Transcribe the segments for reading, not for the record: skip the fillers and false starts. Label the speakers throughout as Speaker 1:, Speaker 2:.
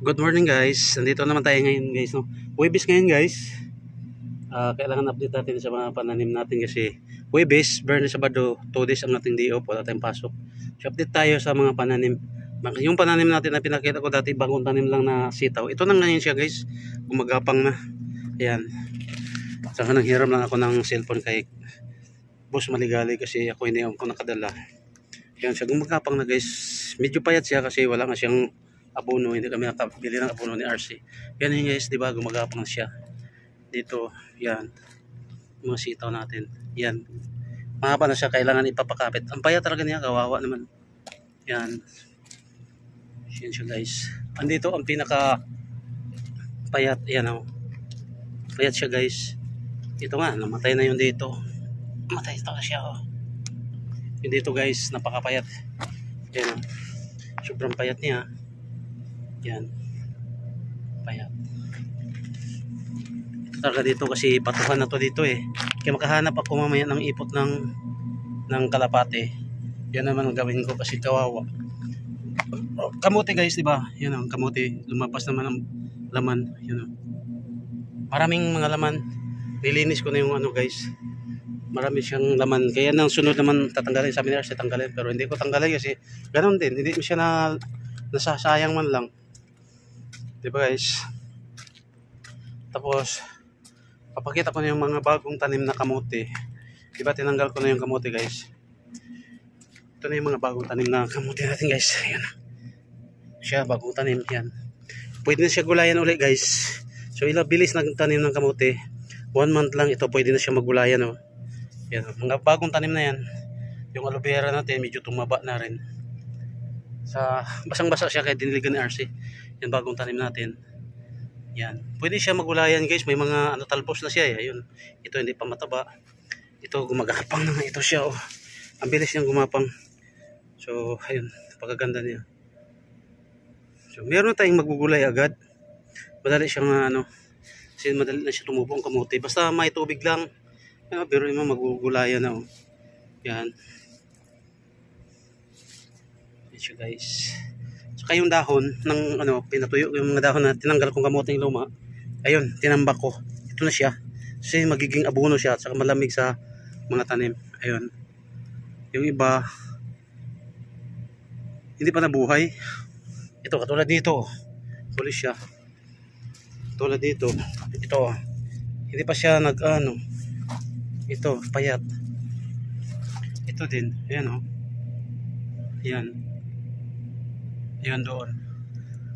Speaker 1: Good morning guys. Nandito naman tayo ngayon guys, no. Huwebes ngayon guys. Kailangan update natin sa mga pananim natin kasi Huwebes, Biyernes, Sabado, 2 days ang ating day off, wala tayong pasok. So update tayo sa mga pananim. Yung pananim natin na pinakita ko dati, bagong tanim lang na sitaw. Ito na ngayon siya guys. Gumagapang na. Ayan. Saka nang hiram lang ako ng cellphone kay Boss Maligali kasi ako hindi ako nakadala. Ayan siya, gumagapang na guys. Medyo payat siya kasi wala nga siyang abono, hindi kami nakabili ng abono ni RC. Yan yun guys, di ba, gumagapang siya. Dito, yan. Mga sitaw natin. Yan. Mahaba na siya, kailangan ipapakapit. Ang payat talaga niya, kawawa naman. Yan. Yan siya guys. Andito ang pinaka payat. Yan o. Payat siya guys. Ito nga, namatay na yun dito. Namatay ito siya o. Yung dito guys, napakapayat. Yan o. Sobrang payat niya. Yan. Payat. Ito talaga dito kasi batuhan na to dito eh. Kaya makahanap ako mamaya ng ipot ng kalapate. Yan naman ang gawin ko kasi kawawa. Kamote guys, di ba? Yan ang kamote. Lumabas naman ang laman. Yan o. Maraming mga laman. Nilinis ko na yung ano guys. Marami siyang laman. Kaya nang sunod naman tatanggalin. Sabi nila siya tanggalin. Pero hindi ko tanggalin kasi ganun din. Hindi siya nasasayang man lang. Diba guys? Tapos papakita ko na yung mga bagong tanim na kamote. Diba tinanggal ko na yung kamote guys. Ito na yung mga bagong tanim na kamote natin guys. Ayan. Siya bagong tanim yan. Pwede na siya gulayan ulit guys. So bilis na tanim ng kamote. 1 month lang ito pwede na siya magulayan oh. Yan, mga bagong tanim na yan. Yung aloe vera natin medyo tumaba na rin. Sa basang-basa siya kaya diniligan ni RC. Yan bagong tanim natin. Yan. Pwede siya magulayan guys. May mga ano talbos na siya eh. Ayun. Ito hindi pa mataba. Ito gumagapang na nga ito siya oh. Ang bilis niyang gumapang. So ayun. Pagkaganda niya. So meron tayong magugulay agad. Madali siyang ano. Kasi madali na siya tumubo ang kamote. Basta may tubig lang. Pero yung magugulayan na oh. Yan. Yan siya guys. Saka yung dahon ng ano, pinatuyo yung mga dahon na tinanggal kong kamoteng luma. Ayun, tinambak ko. Ito na siya. Kasi magiging abono siya at saka malamig sa mga tanim. Ayun. Yung iba hindi pa nabuhay. Ito katulad dito. Tulis siya. Tulad dito. Ito. Hindi pa siya nag-ano. Ito, payat. Ito din. Ayan oh. Ayan. Yun doon.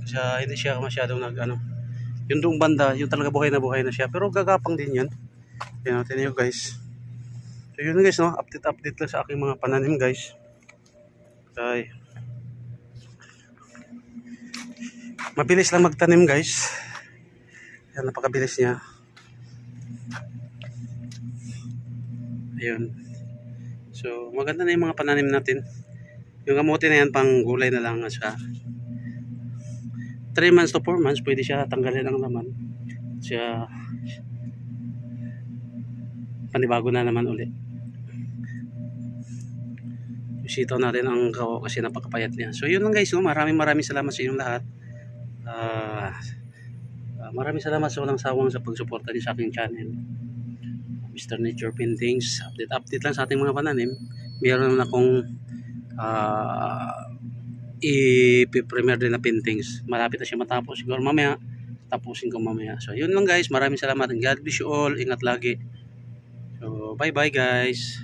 Speaker 1: Kasi hindi siya masyadong nag-ano. Yung doong banda, yung talaga buhay na siya. Pero gagapang din yan. Yan natin yun guys. So yun guys no. Update lang sa aking mga pananim guys. Okay. Mabilis lang magtanim guys. Yan, napakabilis niya. Ayun. So maganda na yung mga pananim natin. Yung kamote na yan pang gulay na lang siya. 3 months to 4 months pwede siya tanggalin ang laman. Siya panibago na naman ulit. Yung sitaw natin ang kawo kasi napakapayat niya. So yun lang guys, no? Maraming salamat sa inyong lahat. Maraming salamat sa walang sawang sa pagsuporta niyo sa aking channel. Mr. Nature Paintings. Update lang sa ating mga pananim. Meron na akong i-premiere din na paintings. Malapit na siya matapos. Siguro mamaya, tapusin ko mamaya. So, yun lang guys. Maraming salamat. And God bless you all. Ingat lagi. So, bye-bye guys.